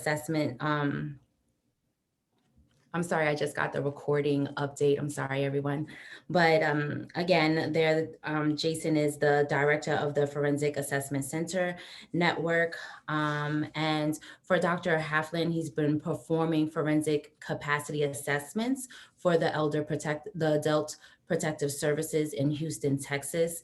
assessment. I'm sorry, I just got the recording update. I'm sorry, everyone. But again, Jason is the director of the Forensic Assessment Center Network. And for Dr. Halphen, he's been performing forensic capacity assessments for the Adult Protective Services in Houston, Texas,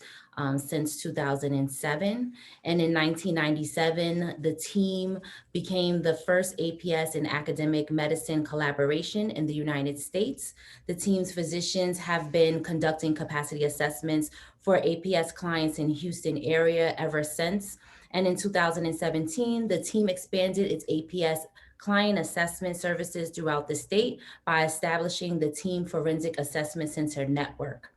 since 2007. And in 1997, the team became the first APS in academic medicine collaboration in the United States. The team's physicians have been conducting capacity assessments for APS clients in Houston area ever since. And in 2017, the team expanded its APS client assessment services throughout the state by establishing the Team Forensic Assessment Center Network.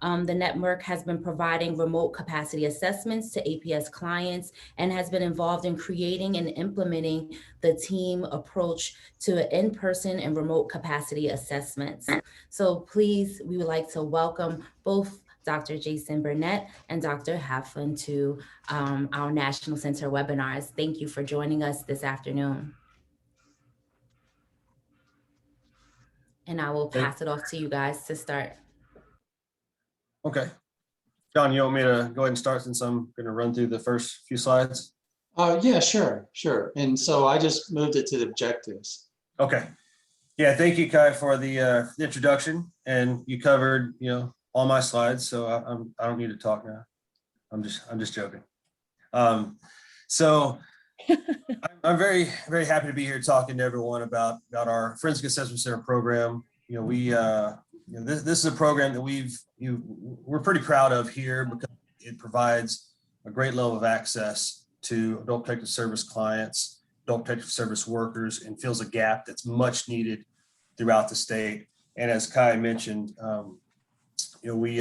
The network has been providing remote capacity assessments to APS clients and has been involved in creating and implementing the team approach to in-person and remote capacity assessments. So please, we would like to welcome both Dr. Jason Burnett and Dr. Halphen to our National Center webinars. Thank you for joining us this afternoon. And I will pass it off to you guys to start. Okay. John, you want me to go ahead and start since I'm going to run through the first few slides? Yeah, sure. And so I just moved it to the objectives. Okay. Yeah, thank you, Kai, for the introduction. And you covered, all my slides, so I don't need to talk now. I'm just joking. So I'm very, very happy to be here talking to everyone about our Forensic Assessment Center program. This is a program that we're pretty proud of here because it provides a great level of access to adult protective service clients, adult protective service workers, and fills a gap that's much needed throughout the state. And as Kai mentioned, we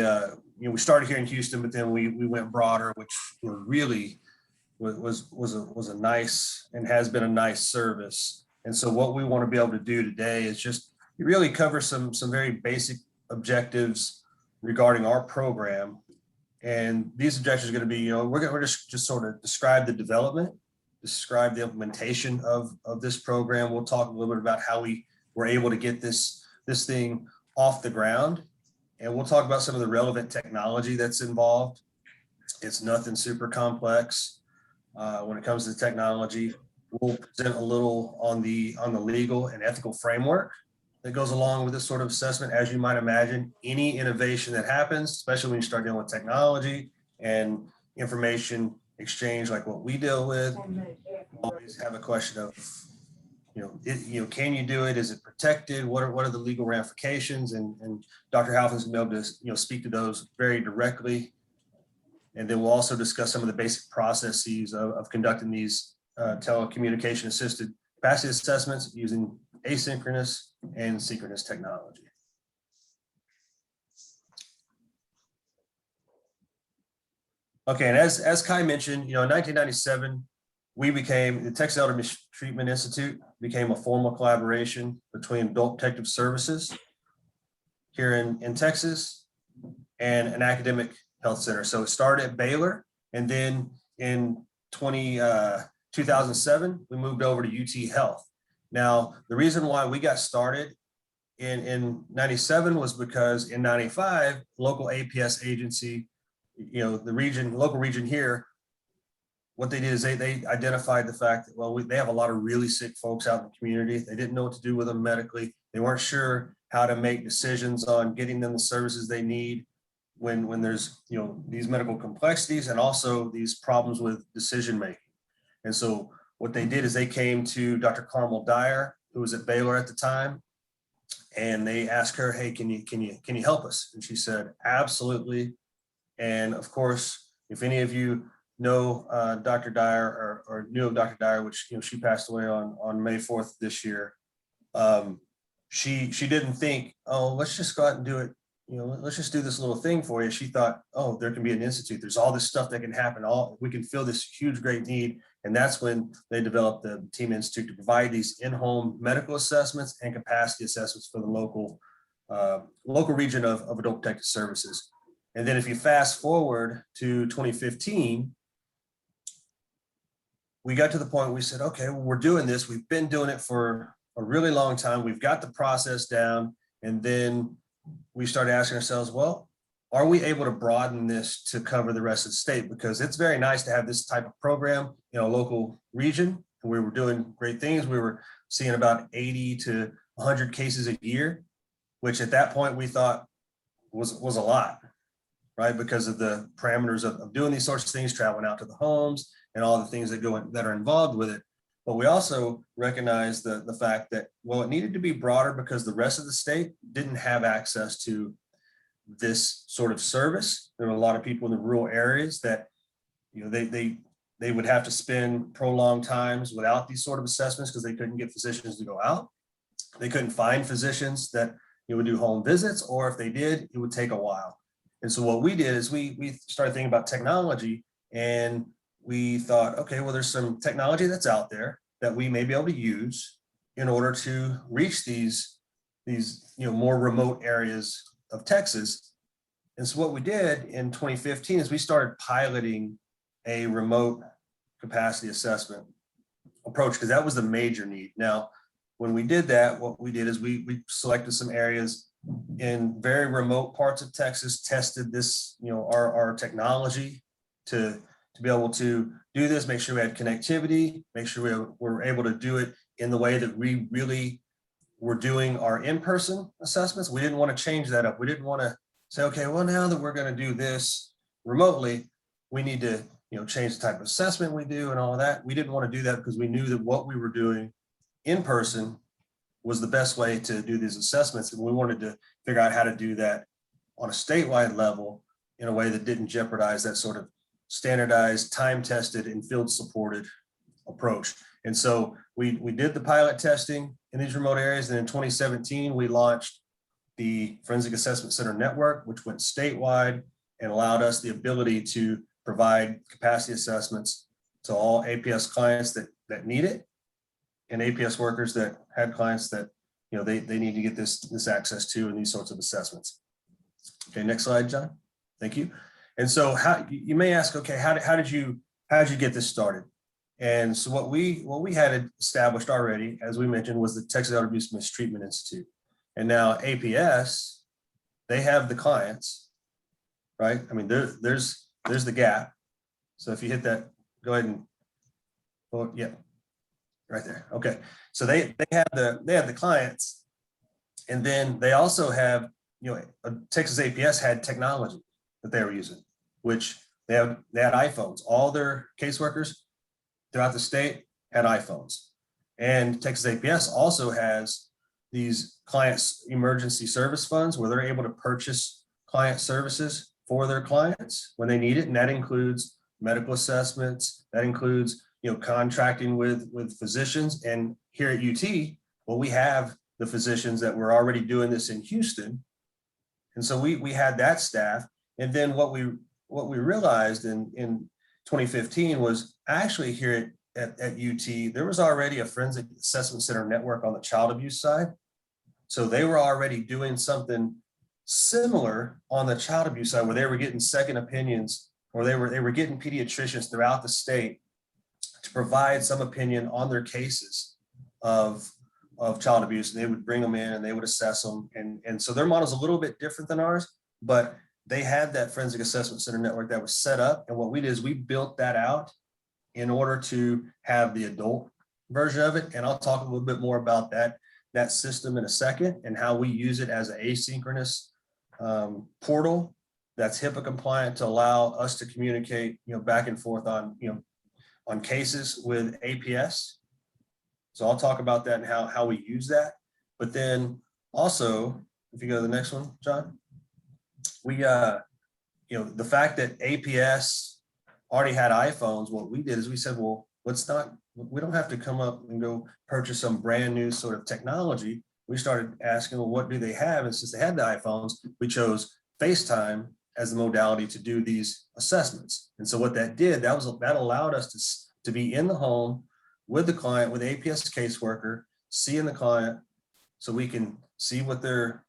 started here in Houston, but then we went broader, which really was a nice and has been a nice service. And so what we want to be able to do today is just really cover some very basic objectives regarding our program. And these objectives are going to be, we're going to just sort of describe the development, describe the implementation of this program. We'll talk a little bit about how we were able to get this thing off the ground. And we'll talk about some of the relevant technology that's involved. It's nothing super complex when it comes to technology. We'll present a little on the legal and ethical framework that goes along with this sort of assessment. As you might imagine, any innovation that happens, especially when you start dealing with technology and information exchange like what we deal with, always have a question of, can you do it? Is it protected? What are the legal ramifications? And Dr. Halphen's going to be able to, speak to those very directly. And then we'll also discuss some of the basic processes of conducting these telecommunication assisted capacity assessments using asynchronous and synchronous technology. Okay, and as Kai mentioned, in 1997, the Texas Elder Mistreatment Institute became a formal collaboration between Adult Protective Services here in Texas and an academic health center. So it started at Baylor, and then in 2007, we moved over to UTHealth. Now, the reason why we got started in 97 was because in 95, local APS agency, the local region here, what they did is they identified the fact that, they have a lot of really sick folks out in the community. They didn't know what to do with them medically. They weren't sure how to make decisions on getting them the services they need when there's, these medical complexities and also these problems with decision making. And so what they did is they came to Dr. Carmel Dyer, who was at Baylor at the time, and they asked her, "Hey, can you help us?" And she said, "Absolutely." And of course, if any of you know Dr. Dyer or knew of Dr. Dyer, which she passed away on May 4th this year, she didn't think, "Oh, let's just go out and do it. Let's just do this little thing for you." She thought, "Oh, there can be an institute. There's all this stuff that can happen. We can fill this huge, great need." And that's when they developed the Team Institute to provide these in-home medical assessments and capacity assessments for the local region of adult protective services. And then if you fast forward to 2015, we got to the point where we said, okay, well, we're doing this. We've been doing it for a really long time. We've got the process down. And then we started asking ourselves, well, are we able to broaden this to cover the rest of the state? Because it's very nice to have this type of program in a local region. And we were doing great things. We were seeing about 80 to 100 cases a year, which at that point we thought was a lot, right? Because of the parameters of doing these sorts of things, traveling out to the homes and all the things that are involved with it. But we also recognize the fact that, well, it needed to be broader because the rest of the state didn't have access to this sort of service. There were a lot of people in the rural areas that, you know, they would have to spend prolonged times without these sort of assessments because they couldn't get physicians to go out. They couldn't find physicians that would do home visits, or if they did, it would take a while. And so what we did is we started thinking about technology, and we thought, okay, well, there's some technology that's out there that we may be able to use in order to reach these more remote areas of Texas. And so what we did in 2015 is we started piloting a remote capacity assessment approach, because that was the major need. Now, when we did that, what we did is we selected some areas in very remote parts of Texas, tested this, our technology to be able to do this, make sure we had connectivity, make sure we were able to do it in the way that we really were doing our in-person assessments. We didn't want to change that up. We didn't want to say, okay, well, now that we're going to do this remotely, we need to, change the type of assessment we do and all of that. We didn't want to do that because we knew that what we were doing in person was the best way to do these assessments. And we wanted to figure out how to do that on a statewide level in a way that didn't jeopardize that sort of standardized, time-tested, and field-supported approach. And so we did the pilot testing in these remote areas. And in 2017, we launched the Forensic Assessment Center Network, which went statewide and allowed us the ability to provide capacity assessments to all APS clients that need it, and APS workers that had clients that they need to get this access to and these sorts of assessments. Okay, next slide, John. Thank you. And so how you may ask, okay, how did you get this started? And so what we had established already, as we mentioned, was the Texas Elder Abuse Mistreatment Institute. And now APS, they have the clients, right? I mean, there's the gap. So if you hit that, go ahead and, oh yeah, right there. Okay, so they have the clients, and then they also have, Texas APS had technology that they were using, which they had iPhones. All their caseworkers throughout the state had iPhones, and Texas APS also has these clients emergency service funds where they're able to purchase client services for their clients when they need it, and that includes medical assessments. That includes contracting with physicians. And here at UT, well, we have the physicians that were already doing this in Houston, and so we had that staff. And then what we realized in 2015 was actually here at UT, there was already a Forensic Assessment Center network on the child abuse side. So they were already doing something similar on the child abuse side, where they were getting second opinions, or they were getting pediatricians throughout the state to provide some opinion on their cases of child abuse. And they would bring them in and they would assess them. And so their model is a little bit different than ours, but they had that Forensic Assessment Center network that was set up. And what we did is we built that out in order to have the adult version of it. And I'll talk a little bit more about that system in a second, and how we use it as an asynchronous portal that's HIPAA compliant to allow us to communicate, back and forth on cases with APS. So I'll talk about that and how we use that. But then also, if you go to the next one, John, we, the fact that APS already had iPhones, what we did is we said, well, we don't have to come up and go purchase some brand new sort of technology. We started asking, well, what do they have? And since they had the iPhones, we chose FaceTime as the modality to do these assessments. And so what that did, that allowed us to be in the home with the client, with the APS caseworker, seeing the client, so we can see what they're,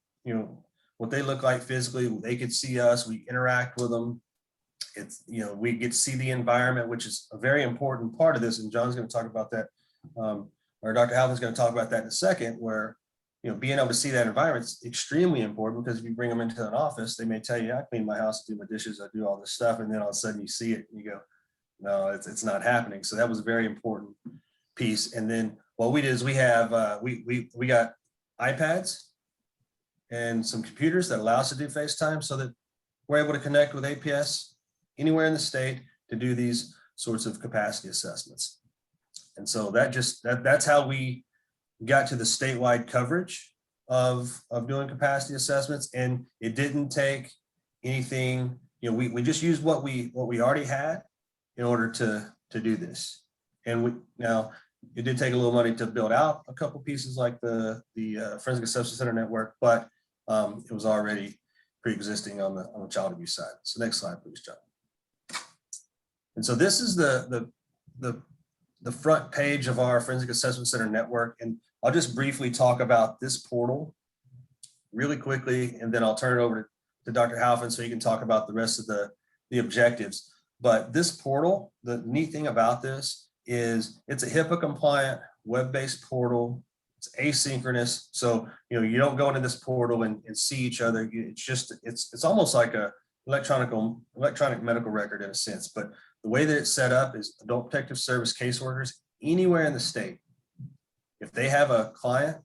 what they look like physically. They could see us, we interact with them. it's, you know, we get to see the environment, which is a very important part of this. And John's going to talk about that, or Dr. Halphen's going to talk about that in a second, where, you know, being able to see that environment is extremely important, because if you bring them into an office, they may tell you, I clean my house, do my dishes, I do all this stuff. And then all of a sudden you see it and you go, no, it's not happening. So that was a very important piece. And then what we did is we have, we got iPads and some computers that allow us to do FaceTime, so that we're able to connect with APS anywhere in the state to do these sorts of capacity assessments. And so that's how we got to the statewide coverage of doing capacity assessments. And it didn't take anything, you know, we just used what we already had in order to do this. And now it did take a little money to build out a couple pieces like the Forensic Assessment Center network, but it was already pre-existing on the child abuse side. So next slide, please, John. And so this is the front page of our Forensic Assessment Center network. And I'll just briefly talk about this portal really quickly, and then I'll turn it over to Dr. Halphen so he can talk about the rest of the objectives. But this portal, the neat thing about this is it's a HIPAA compliant web-based portal. It's asynchronous. So, you know, you don't go into this portal and see each other. It's almost like a electronic medical record in a sense. But the way that it's set up is Adult Protective Service caseworkers anywhere in the state, if they have a client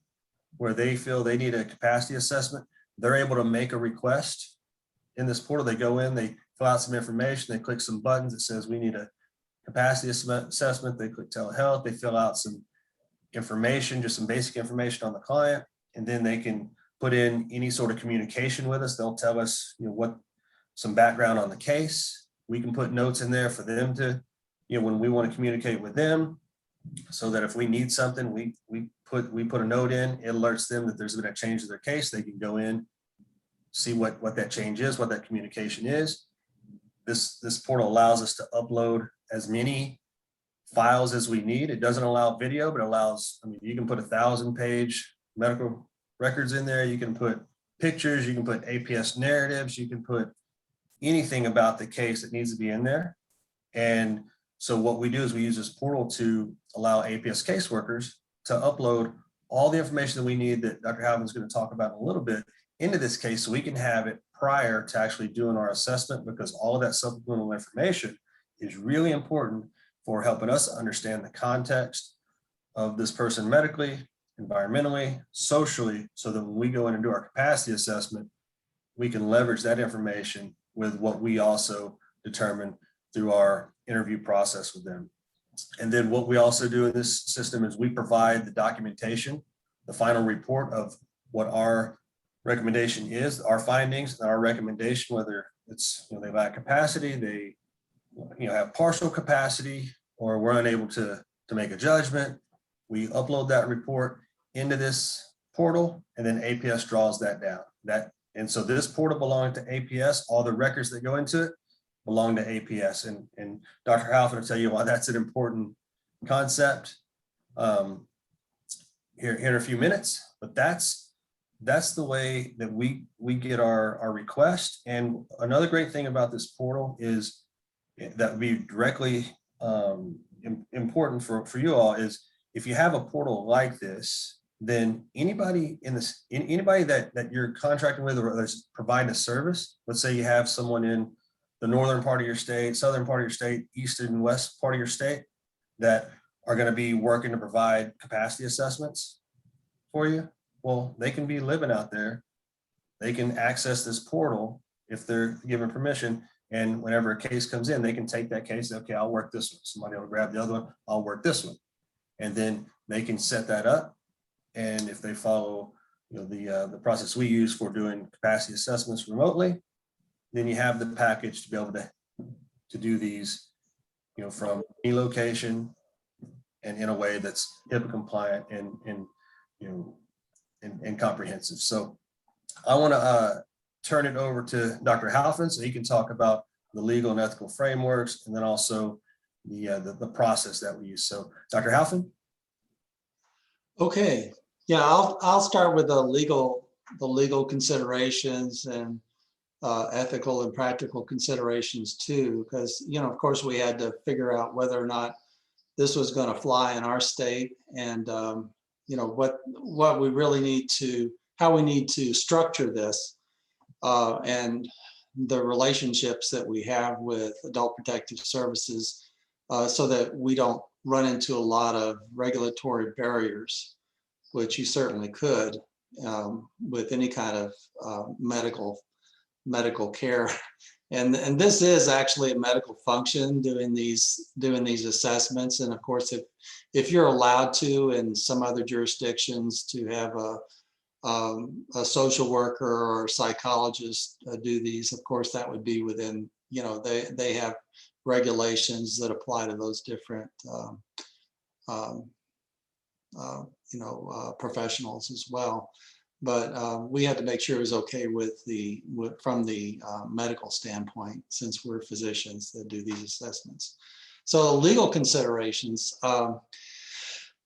where they feel they need a capacity assessment, they're able to make a request in this portal. They go in, they fill out some information, they click some buttons that says we need a capacity assessment. They click telehealth, they fill out some information, just some basic information on the client, and then they can put in any sort of communication with us. They'll tell us, you know, some background on the case. We can put notes in there for them to, you know, when we want to communicate with them, so that if we need something, we put a note in, it alerts them that there's been a change to their case. They can go in, see what that change is, what that communication is. This portal allows us to upload as many files as we need. It doesn't allow video, but it allows, I mean, you can put 1,000-page medical records in there. You can put pictures, you can put APS narratives, you can put anything about the case that needs to be in there. And so what we do is we use this portal to allow APS caseworkers to upload all the information that we need, that Dr. Halphen is going to talk about in a little bit, into this case, so we can have it prior to actually doing our assessment, because all of that supplemental information is really important for helping us understand the context of this person medically, environmentally, socially, so that when we go in and do our capacity assessment, we can leverage that information with what we also determine through our interview process with them. And then what we also do in this system is we provide the documentation, the final report of what our recommendation is, our findings, and our recommendation, whether it's, you know, they lack capacity, they, you know, have partial capacity, or we're unable to make a judgment. We upload that report into this portal, and then APS draws that down. And so this portal belongs to APS. All the records that go into it belong to APS. And Dr. Halphen will tell you why that's an important concept here in a few minutes. But that's the way that we get our request. And another great thing about this portal is that would be directly important for you all is, if you have a portal like this, then anybody that you're contracting with or that's providing a service, let's say you have someone in the northern part of your state, southern part of your state, eastern and west part of your state, that are going to be working to provide capacity assessments for you. Well, they can be living out there. They can access this portal if they're given permission. And whenever a case comes in, they can take that case. Okay, I'll work this one. Somebody will grab the other one. I'll work this one. And then they can set that up. And if they follow, you know, the process we use for doing capacity assessments remotely, then you have the package to be able to do these, you know, from any location and in a way that's HIPAA compliant and you know, and comprehensive. So I want to turn it over to Dr. Halphen so he can talk about the legal and ethical frameworks, and then also the process that we use. So Dr. Halphen. Okay, yeah, I'll start with the legal considerations and ethical and practical considerations too, because, you know, of course, we had to figure out whether or not this was going to fly in our state, and you know, what we really need to, how we need to structure this, and the relationships that we have with adult protective services, so that we don't run into a lot of regulatory barriers, which you certainly could, with any kind of medical care. And this is actually a medical function, doing these assessments. And of course, if you're allowed to, in some other jurisdictions, to have a social worker or a psychologist do these, of course, that would be within, you know, they have regulations that apply to those different professionals as well. But we had to make sure it was okay with from the medical standpoint, since we're physicians that do these assessments. So legal considerations.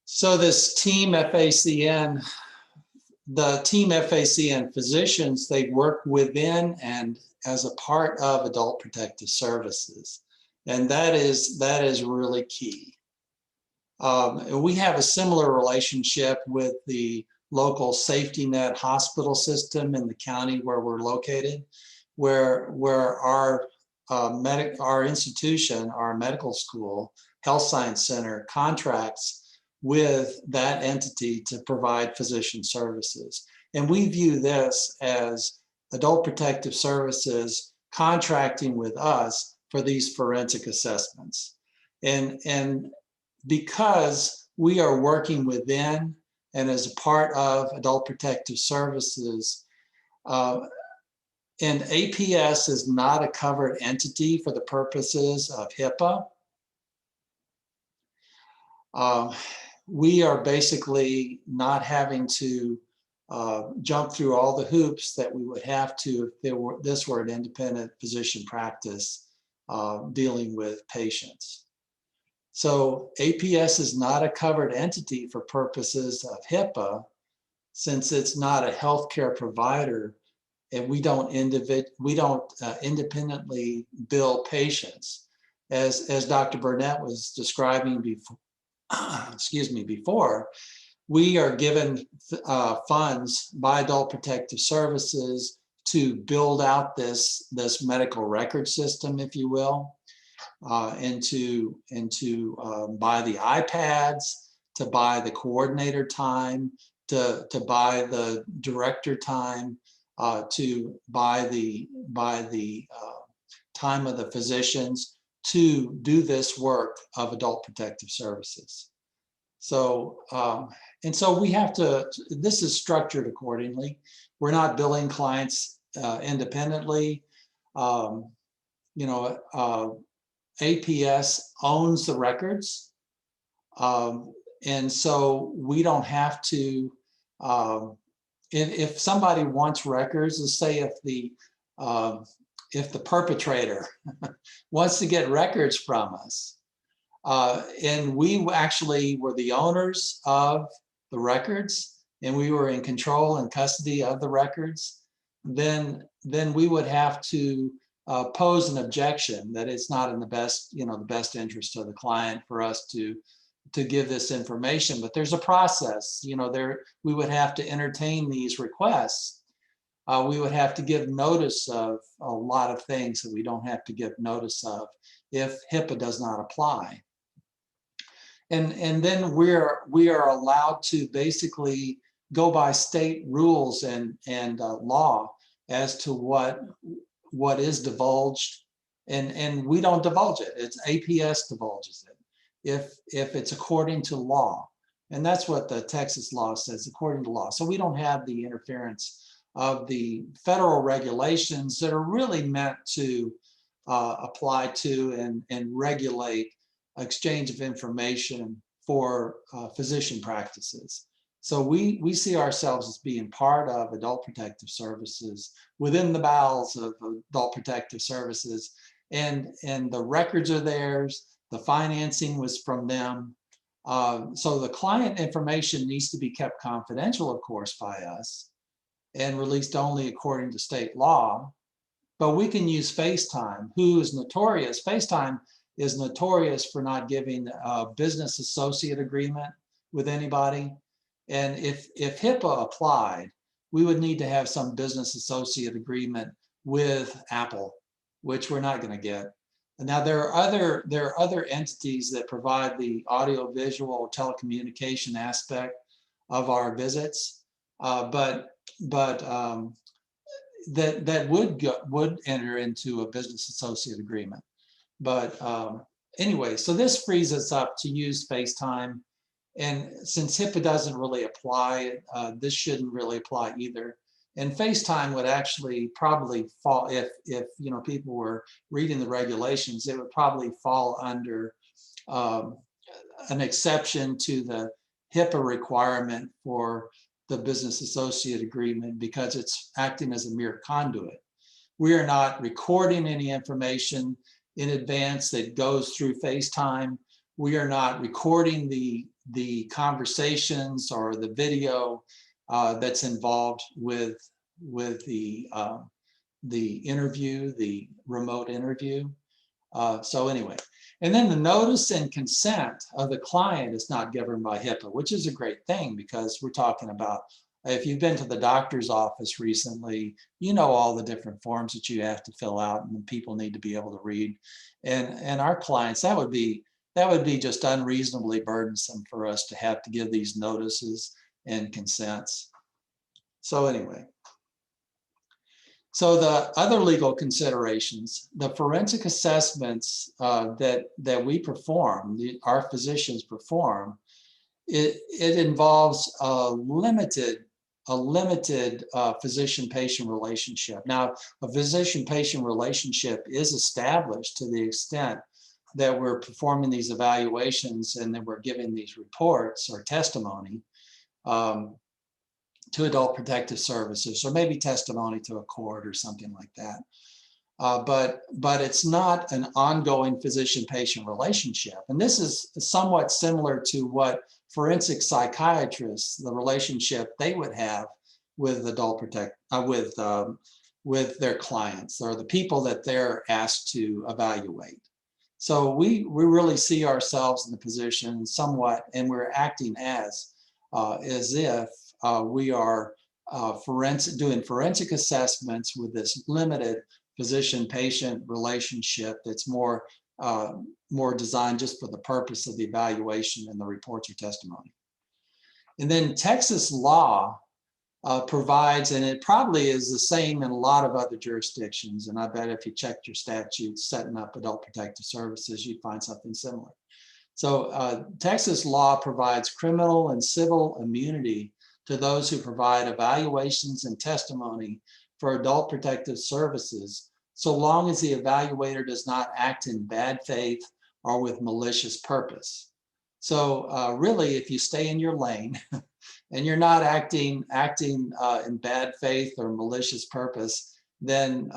So this team FACN, the team FACN physicians, they work within and as a part of adult protective services. And that is really key. And we have a similar relationship with the local safety net hospital system in the county where we're located, where our institution, our medical school, health science center, contracts with that entity to provide physician services. And we view this as adult protective services contracting with us for these forensic assessments. And because we are working within and as a part of adult protective services, and APS is not a covered entity for the purposes of HIPAA, we are basically not having to jump through all the hoops that we would have to if this were an independent physician practice dealing with patients. So APS is not a covered entity for purposes of HIPAA, since it's not a healthcare provider, and we don't independently bill patients. As Dr. Burnett was describing before, before, we are given funds by Adult Protective Services to build out this medical record system, if you will. And to buy the iPads, to buy the coordinator time, to buy the director time, to buy the time of the physicians to do this work of adult protective services. So and so we have to. This is structured accordingly. We're not billing clients independently. APS owns the records, and so we don't have to, if somebody wants records, let's say if the perpetrator wants to get records from us, and we actually were the owners of the records, and we were in control and custody of the records, then we would have to pose an objection that it's not in the best interest of the client for us to give this information. But there's a process, we would have to entertain these requests. We would have to give notice of a lot of things that we don't have to give notice of if HIPAA does not apply. And then we are allowed to basically go by state rules and law as to what is divulged, and we don't divulge it. It's APS divulges it if it's according to law, and that's what the Texas law says, according to law. So we don't have the interference of the federal regulations that are really meant to apply to and regulate exchange of information for physician practices. So we see ourselves as being part of adult protective services within the bowels of adult protective services, and the records are theirs. The financing was from them. So the client information needs to be kept confidential, of course, by us, and released only according to state law. but we can use FaceTime, who is notorious. FaceTime is notorious for not giving a business associate agreement with anybody. And if HIPAA applied, we would need to have some business associate agreement with Apple, which we're not going to get. And now there are other entities that provide the audio visual telecommunication aspect of our visits, but that would enter into a business associate agreement. But anyway, so this frees us up to use FaceTime. And since HIPAA doesn't really apply, this shouldn't really apply either. And FaceTime would actually probably fall, if people were reading the regulations, it would probably fall under an exception to the HIPAA requirement for the business associate agreement, because it's acting as a mere conduit. We are not recording any information in advance that goes through FaceTime. We are not recording the conversations or the video that's involved with the interview, the remote interview. So anyway, and then the notice and consent of the client is not governed by HIPAA, which is a great thing, because we're talking about, if you've been to the doctor's office recently, you know all the different forms that you have to fill out and people need to be able to read. And our clients, that would be just unreasonably burdensome for us to have to give these notices and consents. So anyway, so the other legal considerations, the forensic assessments that we perform, our physicians perform, it involves a limited physician-patient relationship. Now, a physician-patient relationship is established to the extent that we're performing these evaluations and that we're giving these reports or testimony to Adult Protective Services, or maybe testimony to a court or something like that. But it's not an ongoing physician-patient relationship. And this is somewhat similar to what forensic psychiatrists, the relationship they would have with with their clients, or the people that they're asked to evaluate. So we really see ourselves in the position somewhat, and we're acting as if we are doing forensic assessments with this limited physician-patient relationship that's more designed just for the purpose of the evaluation and the reports or testimony. And then Texas law provides, and it probably is the same in a lot of other jurisdictions, and I bet if you checked your statutes setting up Adult Protective Services, you'd find something similar. So Texas law provides criminal and civil immunity to those who provide evaluations and testimony for Adult Protective Services, so long as the evaluator does not act in bad faith or with malicious purpose. So really, if you stay in your lane and you're not acting in bad faith or malicious purpose, then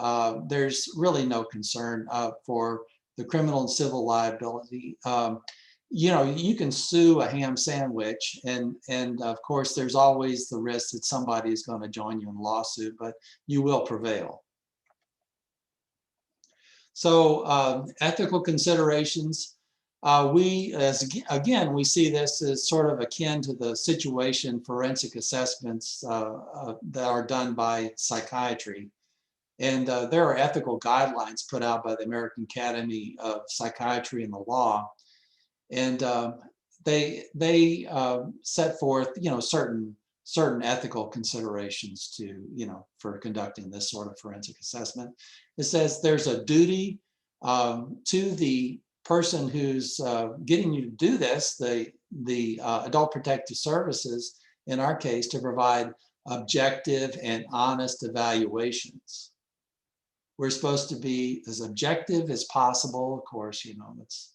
there's really no concern for the criminal and civil liability. You can sue a ham sandwich, and of course there's always the risk that somebody is going to join you in a lawsuit, but you will prevail. So ethical considerations, we see this as sort of akin to the situation forensic assessments that are done by psychiatry. And there are ethical guidelines put out by the American Academy of Psychiatry and the Law. And they set forth, certain ethical considerations for conducting this sort of forensic assessment. It says there's a duty to the person who's getting you to do this, the Adult Protective Services, in our case, to provide objective and honest evaluations. We're supposed to be as objective as possible. Of course, it's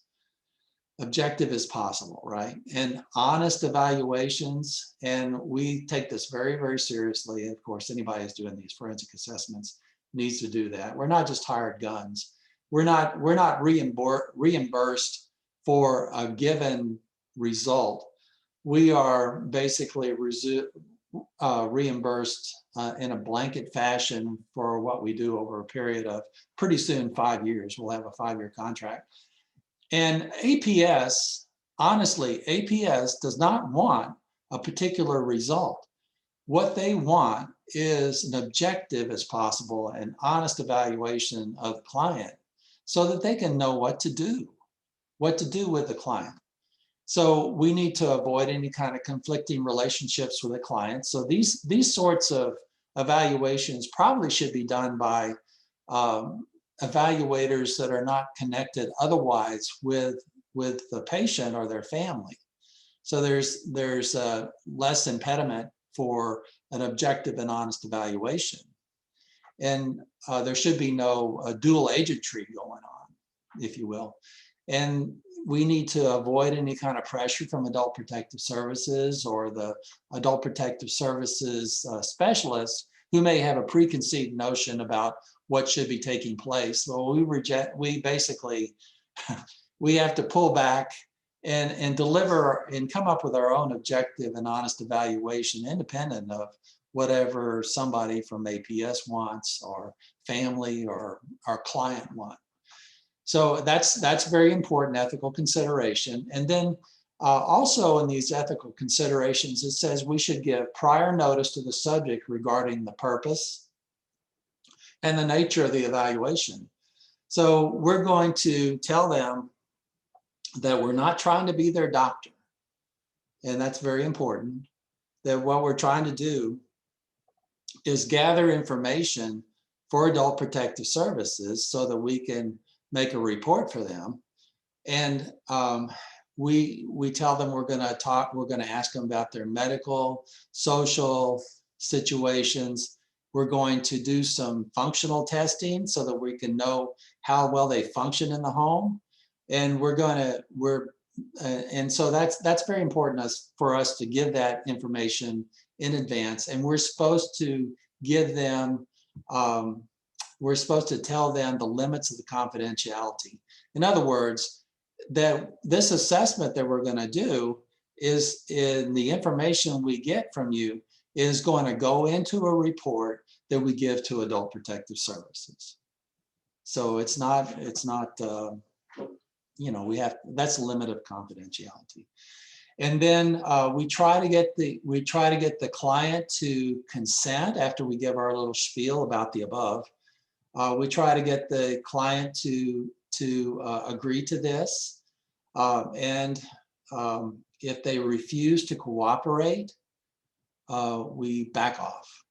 objective as possible, right? And honest evaluations. And we take this very, very seriously. Of course, anybody who's doing these forensic assessments needs to do that. We're not just hired guns. We're not reimbursed for a given result. We are basically reimbursed in a blanket fashion for what we do over a period of pretty soon 5 years. We'll have a 5-year contract. And APS, honestly, APS does not want a particular result. What they want is an objective as possible, an honest evaluation of the client so that they can know what to do with the client. So we need to avoid any kind of conflicting relationships with the client. So these sorts of evaluations probably should be done by evaluators that are not connected otherwise with the patient or their family. So there's less impediment for an objective and honest evaluation. And there should be no dual agentry going on, if you will. And we need to avoid any kind of pressure from Adult Protective Services or the Adult Protective Services specialists who may have a preconceived notion about what should be taking place. So we basically, we have to pull back and deliver and come up with our own objective and honest evaluation independent of whatever somebody from APS wants or family or our client want. So that's very important ethical consideration. And then also in these ethical considerations, it says we should give prior notice to the subject regarding the purpose and the nature of the evaluation. So we're going to tell them that we're not trying to be their doctor. And that's very important, that what we're trying to do is gather information for Adult Protective Services so that we can make a report for them. And we tell them we're going to ask them about their medical, social situations. We're going to do some functional testing so that we can know how well they function in the home. And and so that's very important for us to give that information in advance. And we're supposed to give them, we're supposed to tell them the limits of the confidentiality. In other words, that this assessment that we're going to do is in the information we get from you is going to go into a report that we give to Adult Protective Services. So it's not you know, that's the limit of confidentiality. And then we try to get the client to consent after we give our little spiel about the above. We try to get the client to agree to this. And if they refuse to cooperate, we back off.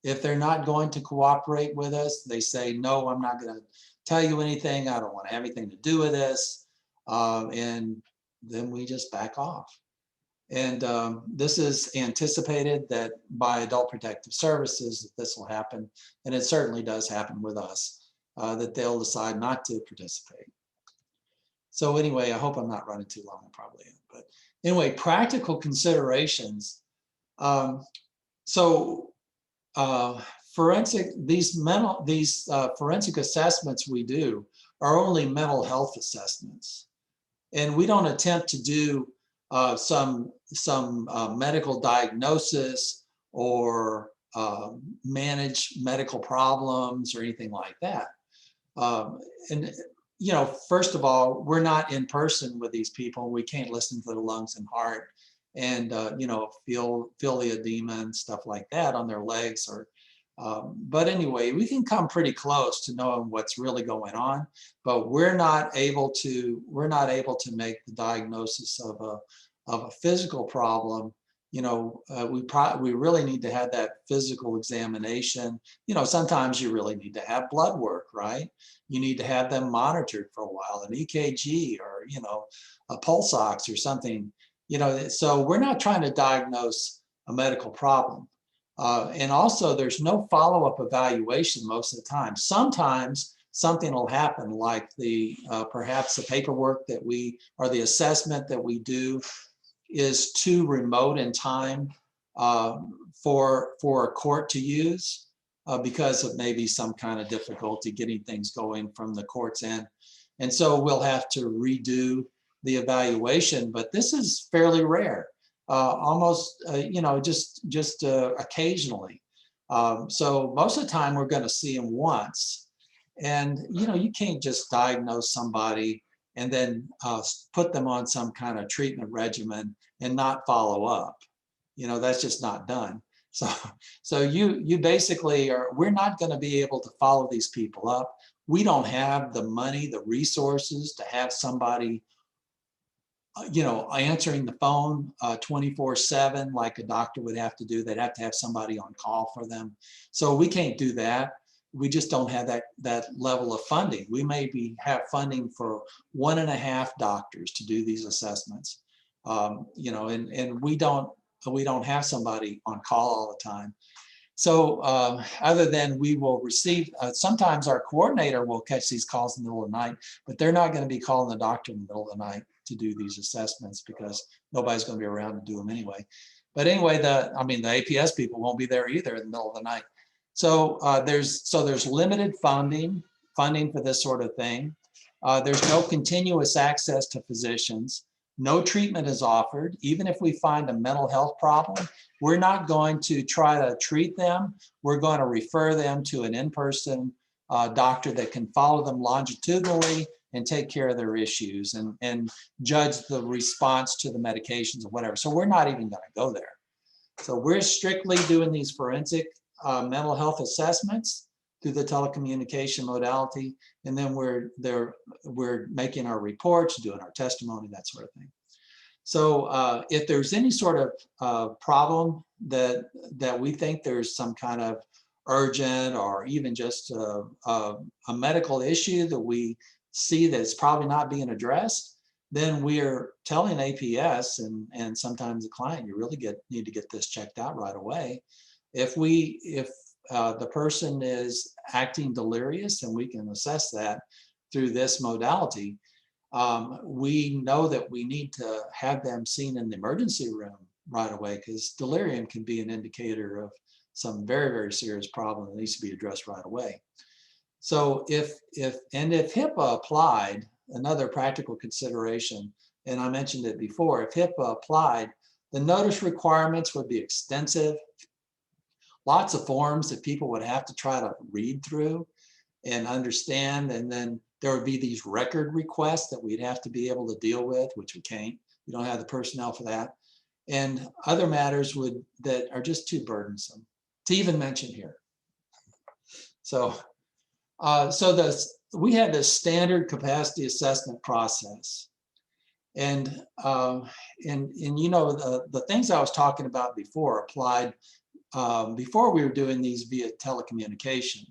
If they're not going to cooperate with us, they say, no, I'm not going to tell you anything. I don't want to have anything to do with this. And then we just back off. And this is anticipated that by Adult Protective Services that this will happen. And it certainly does happen with us, that they'll decide not to participate. So anyway, I hope I'm not running too long. I probably am. But anyway, practical considerations. These forensic assessments we do are only mental health assessments. And we don't attempt to do some medical diagnosis or manage medical problems or anything like that. And you know, first of all, we're not in person with these people. We can't listen to the lungs and heart, and you know, feel the edema and stuff like that on their legs. Or, but anyway, we can come pretty close to knowing what's really going on. But we're not able to make the diagnosis of a physical problem. You know, we really need to have that physical examination. You know, sometimes you really need to have blood work, right? You need to have them monitored for a while, an EKG or, you know, a pulse ox or something, you know. So we're not trying to diagnose a medical problem. And also there's no follow-up evaluation most of the time. Sometimes something will happen, like perhaps the paperwork or the assessment that we do is too remote in time for a court to use because of maybe some kind of difficulty getting things going from the court's end. And so we'll have to redo the evaluation, but this is fairly rare. almost, just occasionally. So most of the time we're going to see them once. And, you can't just diagnose somebody and then put them on some kind of treatment regimen and not follow up. That's just not done. So you basically we're not going to be able to follow these people up. We don't have the money, the resources to have somebody, answering the phone 24/7 like a doctor would have to do. They'd have to have somebody on call for them. So we can't do that. We just don't have that level of funding. We maybe have funding for 1.5 doctors to do these assessments, and we don't have somebody on call all the time. So other than we will receive, sometimes our coordinator will catch these calls in the middle of the night, but they're not going to be calling the doctor in the middle of the night to do these assessments because nobody's going to be around to do them anyway. But anyway, the APS people won't be there either in the middle of the night. So there's limited funding for this sort of thing. There's no continuous access to physicians. No treatment is offered. Even if we find a mental health problem, we're not going to try to treat them. We're going to refer them to an in-person doctor that can follow them longitudinally and take care of their issues and judge the response to the medications or whatever. So we're not even going to go there. So we're strictly doing these forensic mental health assessments through the telecommunication modality. And then we're making our reports, doing our testimony, that sort of thing. So if there's any sort of problem that we think there's some kind of urgent or even just a medical issue that we see that's probably not being addressed, then we are telling APS and sometimes the client, you really need to get this checked out right away. If the person is acting delirious, and we can assess that through this modality, we know that we need to have them seen in the emergency room right away, because delirium can be an indicator of some very, very serious problem that needs to be addressed right away. So if HIPAA applied, another practical consideration, and I mentioned it before, if HIPAA applied, the notice requirements would be extensive. Lots of forms that people would have to try to read through and understand. And then there would be these record requests that we'd have to be able to deal with, which we can't. We don't have the personnel for that. And other matters that are just too burdensome to even mention here. So, we had this standard capacity assessment process. And the things I was talking about before applied before we were doing these via telecommunication.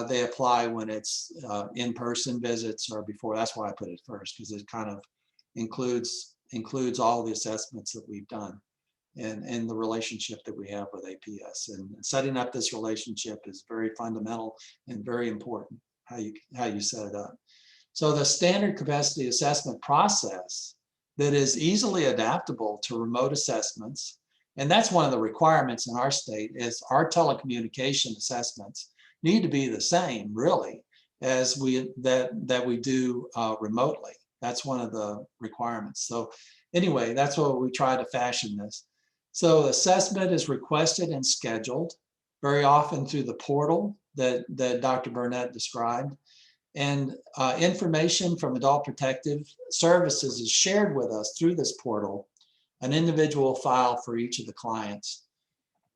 They apply when it's in-person visits or before. That's why I put it first, because it kind of includes all the assessments that we've done and the relationship that we have with APS. And setting up this relationship is very fundamental and very important, how you set it up. So the standard capacity assessment process that is easily adaptable to remote assessments, and that's one of the requirements in our state, is our telecommunication assessments need to be the same, really, as we do remotely. That's one of the requirements. So anyway, that's what we try to fashion this. So assessment is requested and scheduled very often through the portal that Dr. Burnett described. And information from Adult Protective Services is shared with us through this portal, an individual file for each of the clients.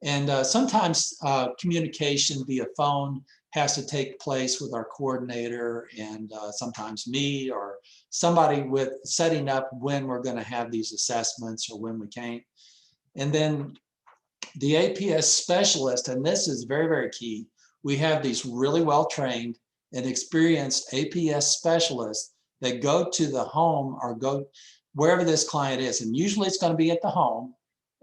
And sometimes communication via phone has to take place with our coordinator and sometimes me or somebody with setting up when we're going to have these assessments or when we can't. And then the APS specialist, and this is very, very key, we have these really well-trained and experienced APS specialists that go to the home or go wherever this client is. And usually it's going to be at the home.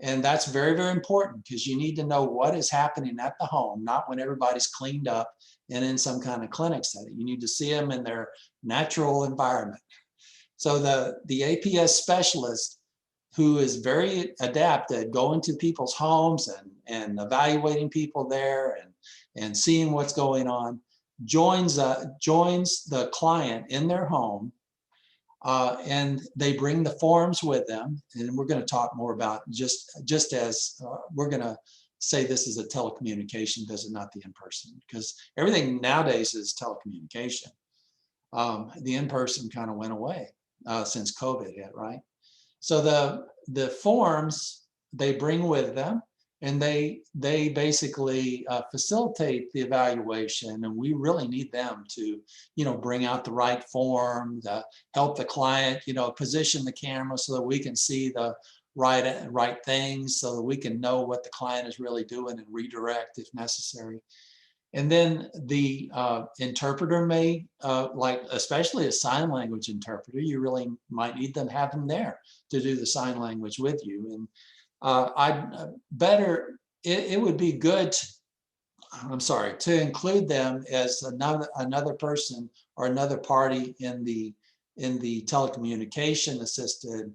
And that's very, very important, because you need to know what is happening at the home, not when everybody's cleaned up and in some kind of clinic setting. You need to see them in their natural environment. So the APS specialist, who is very adept at going to people's homes and evaluating people there and seeing what's going on, joins the client in their home, And they bring the forms with them. And we're going to talk more about just as we're going to say this is a telecommunication visit, not the in-person, because everything nowadays is telecommunication. The in-person kind of went away since COVID hit, right? So the forms they bring with them, and they basically facilitate the evaluation, and we really need them to, bring out the right form, to help the client, position the camera so that we can see the right things, so that we can know what the client is really doing and redirect if necessary. And then the interpreter may, especially a sign language interpreter, you really might need them, have them there to do the sign language with you. And it would be good, to include them as another person or another party in the telecommunication assisted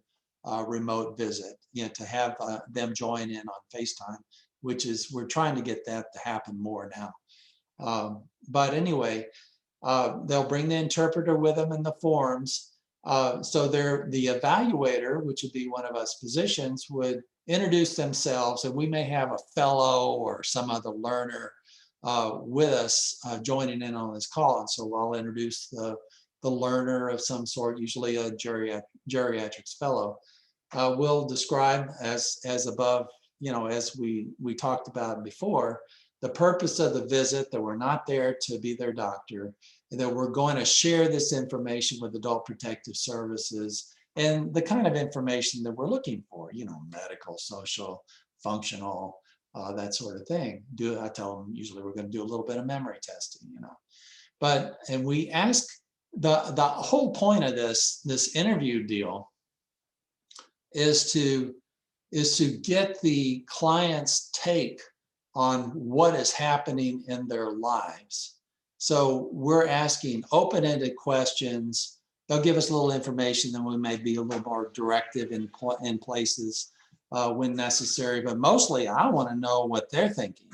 remote visit, to have them join in on FaceTime, we're trying to get that to happen more now. But anyway, they'll bring the interpreter with them in the forms. So the evaluator, which would be one of us physicians, would introduce themselves, and we may have a fellow or some other learner with us joining in on this call. And so I'll introduce the learner of some sort, usually a geriatrics fellow. We'll describe as above, as we talked about before, the purpose of the visit, that we're not there to be their doctor, and that we're going to share this information with Adult Protective Services and the kind of information that we're looking for, medical, social, functional, that sort of thing. I tell them usually we're going to do a little bit of memory testing, and we ask the whole point of this interview deal is to get the client's take on what is happening in their lives. So we're asking open-ended questions. They'll give us a little information, then we may be a little more directive in places when necessary, but mostly I want to know what they're thinking.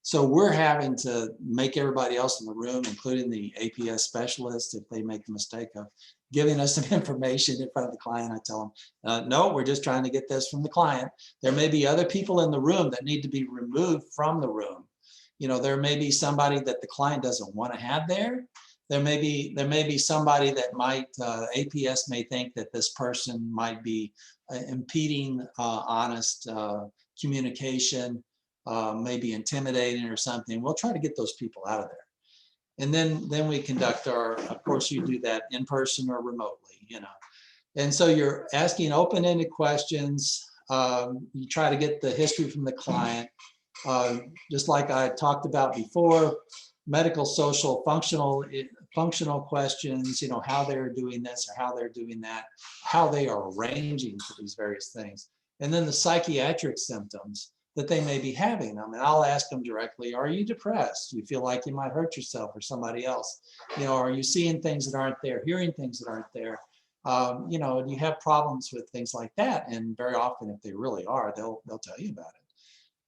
So we're having to make everybody else in the room, including the APS specialist, if they make the mistake of giving us some information in front of the client, I tell them, no, we're just trying to get this from the client. There may be other people in the room that need to be removed from the room. There may be somebody that the client doesn't want to have there. There may be somebody that might, APS may think that this person might be impeding honest communication, maybe intimidating or something. We'll try to get those people out of there. And then we conduct of course you do that in person or remotely, And so you're asking open-ended questions. You try to get the history from the client. Just like I talked about before, medical, social, functional questions, how they're doing this or how they're doing that, how they are arranging for these various things. And then the psychiatric symptoms that they may be having. I'll ask them directly, are you depressed? Do you feel like you might hurt yourself or somebody else? Are you seeing things that aren't there, hearing things that aren't there? Do you have problems with things like that? And very often, if they really are, they'll tell you about it.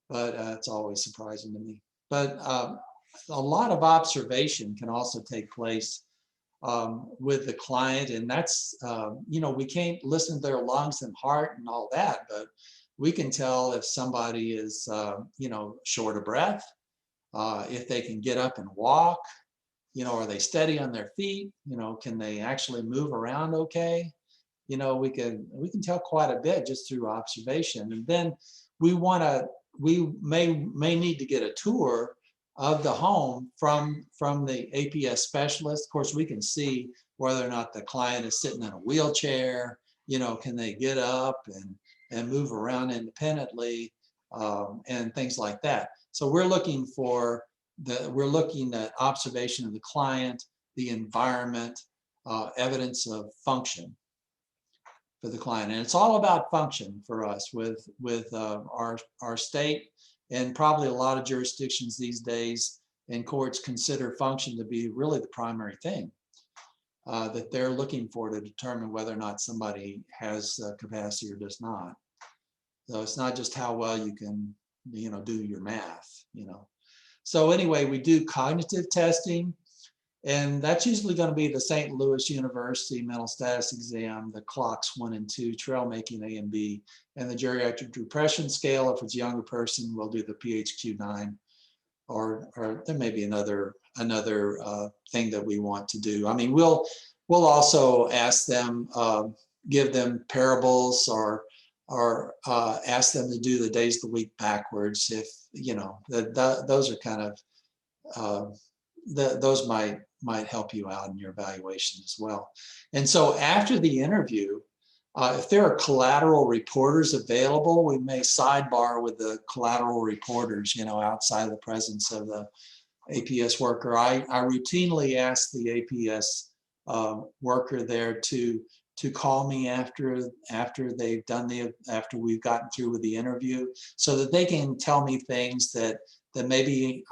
But it's always surprising to me. But a lot of observation can also take place with the client, and that's, we can't listen to their lungs and heart and all that, but we can tell if somebody is, short of breath, if they can get up and walk, are they steady on their feet? Can they actually move around okay? We can tell quite a bit just through observation. And then we may need to get a tour of the home from the APS specialist. Of course, we can see whether or not the client is sitting in a wheelchair, can they get up and move around independently, and things like that. So we're looking at observation of the client, the environment, evidence of function for the client. And it's all about function for us with our state, and probably a lot of jurisdictions these days and courts consider function to be really the primary thing that they're looking for to determine whether or not somebody has capacity or does not. So it's not just how well you can, do your math, So anyway, we do cognitive testing, And that's usually going to be the St. Louis University mental status exam, the clocks 1 and 2, trail making A and B, and the geriatric depression scale. If it's a younger person, we'll do the PHQ-9, or there may be another thing that we want to do. I mean, we'll also ask them, give them parables, or ask them to do the days of the week backwards. If you know, those are kind of those might help you out in your evaluation as well. And so after the interview, if there are collateral reporters available, we may sidebar with the collateral reporters, you know, outside of the presence of the APS worker. I routinely ask the APS worker there to call me after they've done after we've gotten through with the interview, so that they can tell me things that maybe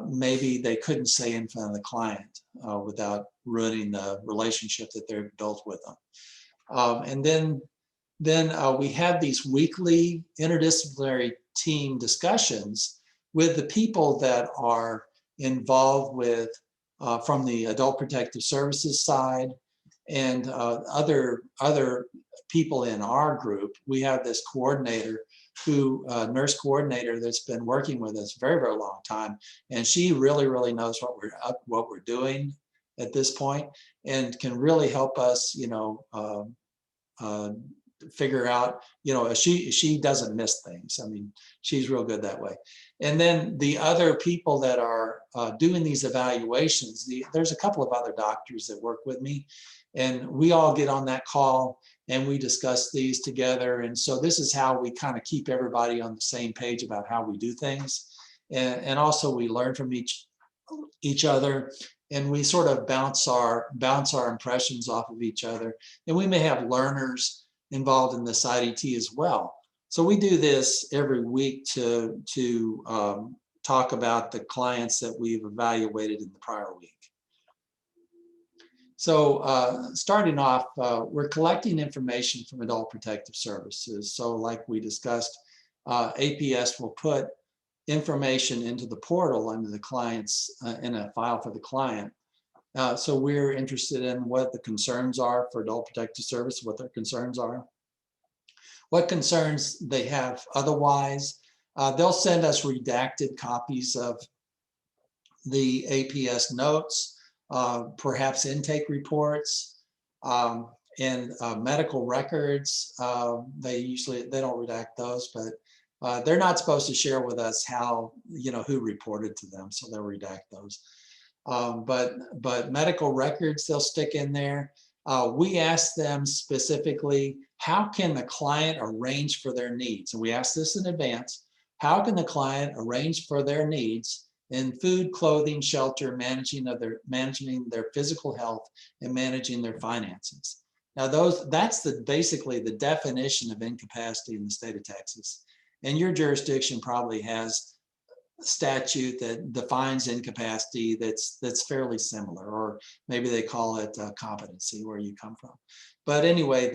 maybe they couldn't say in front of the client without ruining the relationship that they've built with them. And then we have these weekly interdisciplinary team discussions with the people that are involved with from the Adult Protective Services side and other people in our group. We have this coordinator nurse coordinator that's been working with us very, very long time, and she really knows what we're doing at this point, and can really help us, you know, figure out, you know, she doesn't miss things. I mean, she's real good that way. And then the other people that are doing these evaluations, there's a couple of other doctors that work with me, and we all get on that call and we discuss these together. And so this is how we kind of keep everybody on the same page about how we do things. And also we learn from each other, and we sort of bounce our impressions off of each other. And we may have learners involved in this IDT as well. So we do this every week to talk about the clients that we've evaluated in the prior week. So starting off, we're collecting information from Adult Protective Services. So like we discussed, APS will put information into the portal under the client's in a file for the client. So we're interested in what the concerns are for Adult Protective Service, what their concerns are, what concerns they have otherwise. They'll send us redacted copies of the APS notes, perhaps intake reports, and medical records. They don't redact those, but they're not supposed to share with us how, you know, who reported to them, so they'll redact those. But medical records they'll stick in there. We ask them specifically, how can the client arrange for their needs? And we ask this in advance. How can the client arrange for their needs in food, clothing, shelter, managing their physical health, and managing their finances? Now that's basically the definition of incapacity in the state of Texas. And your jurisdiction probably has a statute that defines incapacity that's fairly similar, or maybe they call it competency where you come from. But anyway,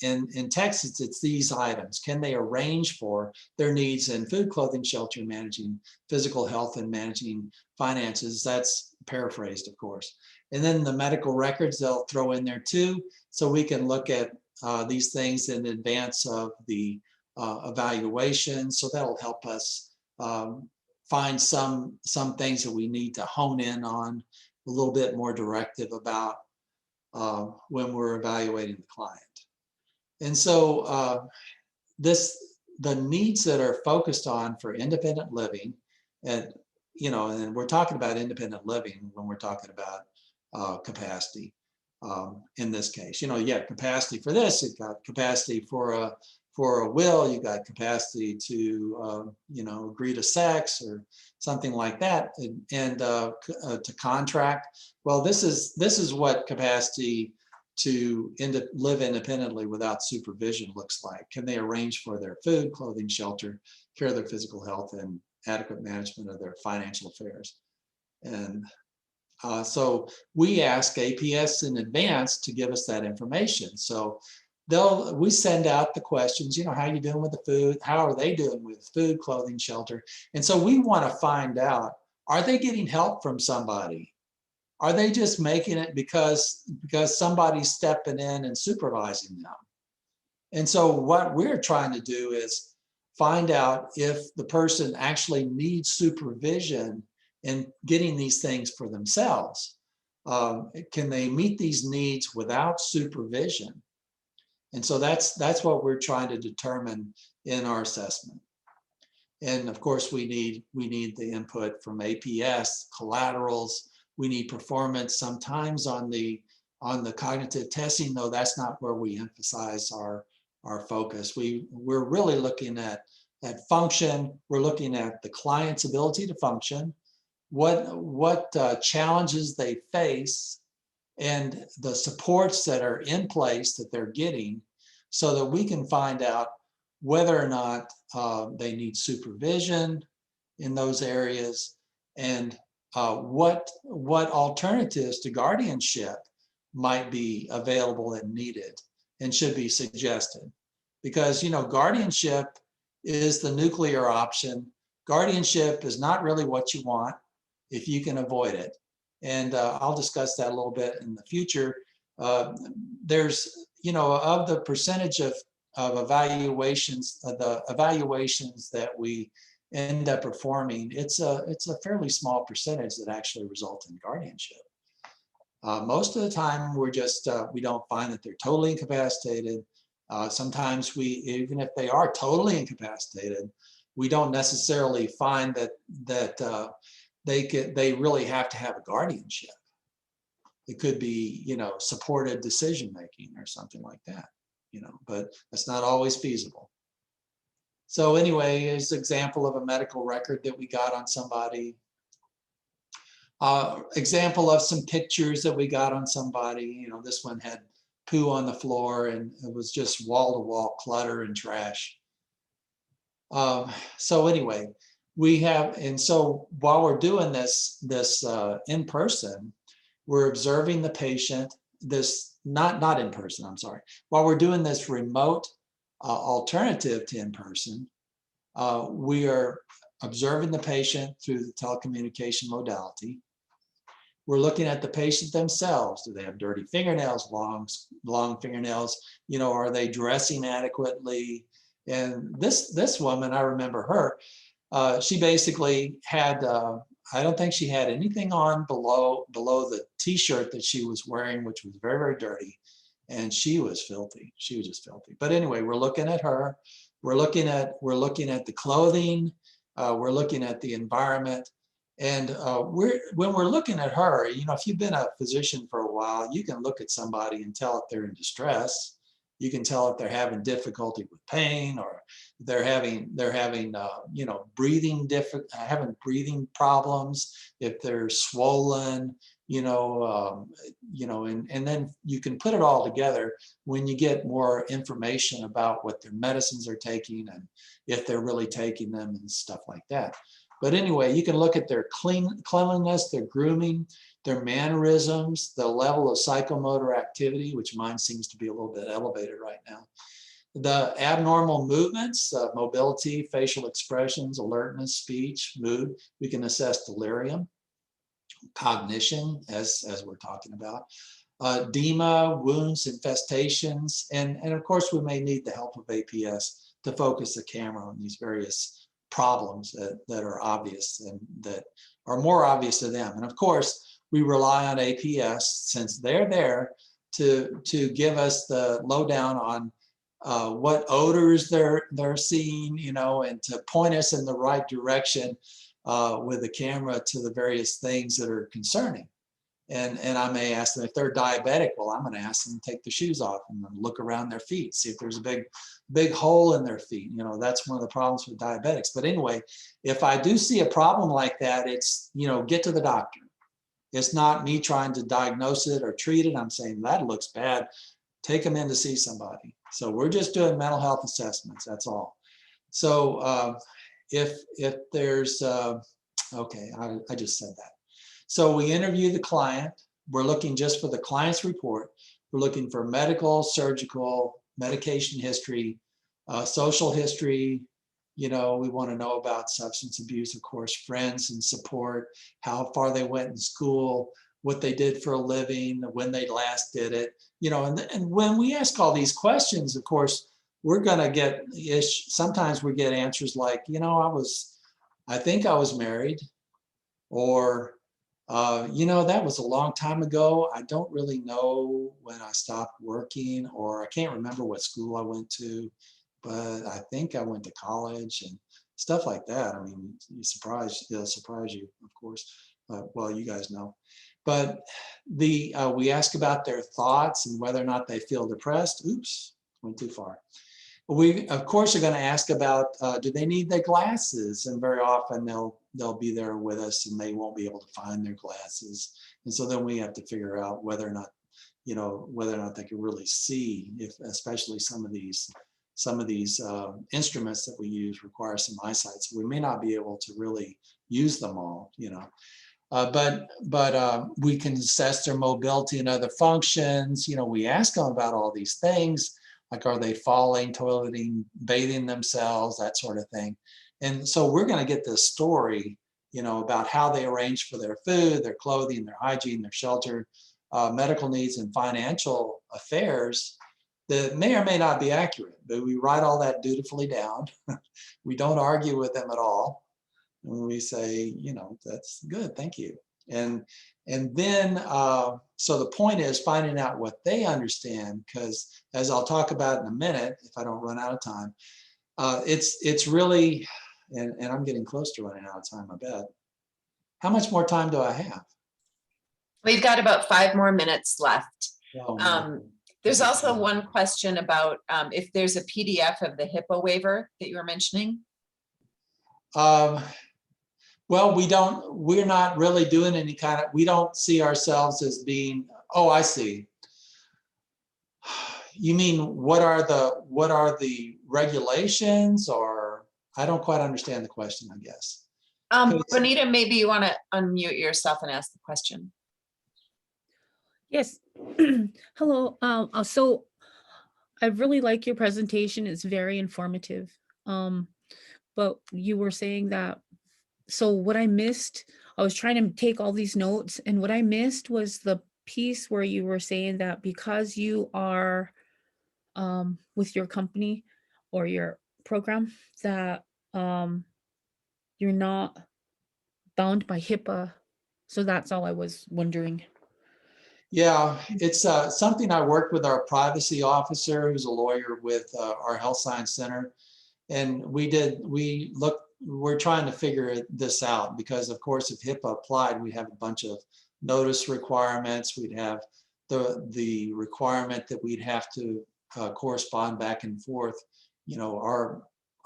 in Texas, it's these items. Can they arrange for their needs in food, clothing, shelter, managing physical health, and managing finances? That's paraphrased, of course. And then the medical records they'll throw in there too, so we can look at these things in advance of the evaluation. So that'll help us find some things that we need to hone in on, a little bit more directive about when we're evaluating the client. And so the needs that are focused on for independent living, and you know, and we're talking about independent living when we're talking about capacity. In this case, you know, you have capacity for this, you've got capacity for a will, you've got capacity to you know, agree to sex or something like that, and to contract. Well, this is what capacity to live independently without supervision looks like. Can they arrange for their food, clothing, shelter, care of their physical health, and adequate management of their financial affairs? And so we ask APS in advance to give us that information. So we send out the questions, you know, how are you doing with the food? How are they doing with food, clothing, shelter? And so we want to find out, are they getting help from somebody? are they just making it because somebody's stepping in and supervising them? And so what we're trying to do is find out if the person actually needs supervision in getting these things for themselves. Can they meet these needs without supervision? And so that's what we're trying to determine in our assessment. And of course, we need the input from APS, collaterals. We need performance sometimes on the cognitive testing, though that's not where we emphasize our focus. We're really looking at function. We're looking at the client's ability to function, what challenges they face, and the supports that are in place that they're getting, so that we can find out whether or not they need supervision in those areas, and what alternatives to guardianship might be available and needed and should be suggested. Because, you know, guardianship is the nuclear option. Guardianship is not really what you want if you can avoid it. And I'll discuss that a little bit in the future. There's, you know, of the percentage of evaluations, the evaluations that we end up performing, it's a fairly small percentage that actually result in guardianship. Most of the time, we're just, we don't find that they're totally incapacitated. Sometimes even if they are totally incapacitated, we don't necessarily find that they really have to have a guardianship. It could be, you know, supported decision-making or something like that, you know, but that's not always feasible. So anyway, here's an example of a medical record that we got on somebody. Example of some pictures that we got on somebody. You know, this one had poo on the floor and it was just wall-to-wall clutter and trash. So anyway, we have, and so while we're doing this in person, we're observing the patient, not in person, I'm sorry. While we're doing this remote alternative to in person, we are observing the patient through the telecommunication modality. We're looking at the patient themselves. Do they have dirty fingernails, long fingernails? You know, are they dressing adequately? And this woman, I remember her, she basically had, I don't think she had anything on below the t-shirt that she was wearing, which was very, very dirty. And she was filthy. She was just filthy. But anyway, we're looking at her. We're looking at the clothing. We're looking at the environment. And when we're looking at her, you know, if you've been a physician for a while, you can look at somebody and tell if they're in distress. You can tell if they're having difficulty with pain, or they're having you know, having breathing problems, if they're swollen, you know, and then you can put it all together when you get more information about what their medicines are taking and if they're really taking them and stuff like that. But anyway, you can look at their cleanliness, their grooming, their mannerisms, the level of psychomotor activity, which mine seems to be a little bit elevated right now. The abnormal movements, mobility, facial expressions, alertness, speech, mood. We can assess delirium, cognition, as we're talking about, edema, wounds, infestations, and of course we may need the help of APS to focus the camera on these various problems that are obvious and that are more obvious to them. And of course, we rely on APS, since they're there to give us the lowdown on what odors they're seeing, you know, and to point us in the right direction with the camera to the various things that are concerning. And I may ask them if they're diabetic. Well, I'm going to ask them to take the shoes off and look around their feet, see if there's a big hole in their feet. You know, that's one of the problems with diabetics. But anyway, if I do see a problem like that, it's, you know, get to the doctor. It's not me trying to diagnose it or treat it. I'm saying that looks bad. Take them in to see somebody. So we're just doing mental health assessments. That's all. So if there's, okay, I just said that. So we interview the client. We're looking just for the client's report. We're looking for medical, surgical, medication history, social history. You know, we want to know about substance abuse, of course, friends and support, how far they went in school, what they did for a living, when they last did it, you know, and when we ask all these questions, of course, we're going to get sometimes we get answers like, you know, I think I was married, or, you know, that was a long time ago. I don't really know when I stopped working, or I can't remember what school I went to, but I think I went to college and stuff like that. I mean, it'll surprise you, of course. Well, you guys know. But we ask about their thoughts and whether or not they feel depressed. Oops, went too far. We, of course, are going to ask about, do they need their glasses? And very often they'll be there with us and they won't be able to find their glasses. And so then we have to figure out whether or not, you know, whether or not they can really see, if especially some of these instruments that we use require some eyesight. So we may not be able to really use them all, you know. But we can assess their mobility and other functions. You know, we ask them about all these things. Like, are they falling, toileting, bathing themselves, that sort of thing. And so we're going to get this story, you know, about how they arrange for their food, their clothing, their hygiene, their shelter, medical needs, and financial affairs that may or may not be accurate. But we write all that dutifully down. We don't argue with them at all. And we say, you know, that's good, thank you. And then, so the point is finding out what they understand, because as I'll talk about in a minute, if I don't run out of time, it's really, and I'm getting close to running out of time, I bet. How much more time do I have? We've got about 5 more minutes left. Oh, There's also one question about if there's a PDF of the HIPAA waiver that you were mentioning. Well, we're not really doing any kind of, we don't see ourselves as being, oh, I see. You mean, what are the regulations, or I don't quite understand the question, I guess. Bonita, maybe you want to unmute yourself and ask the question. Yes. Hello. So I really like your presentation. It's very informative. But you were saying that, so what I missed, I was trying to take all these notes, and what I missed was the piece where you were saying that because you are with your company or your program, that you're not bound by HIPAA. So that's all I was wondering. Yeah, it's something I worked with our privacy officer, who's a lawyer with our health science center. And we're trying to figure this out, because of course, if HIPAA applied, we have a bunch of notice requirements. We'd have the requirement that we'd have to correspond back and forth. You know,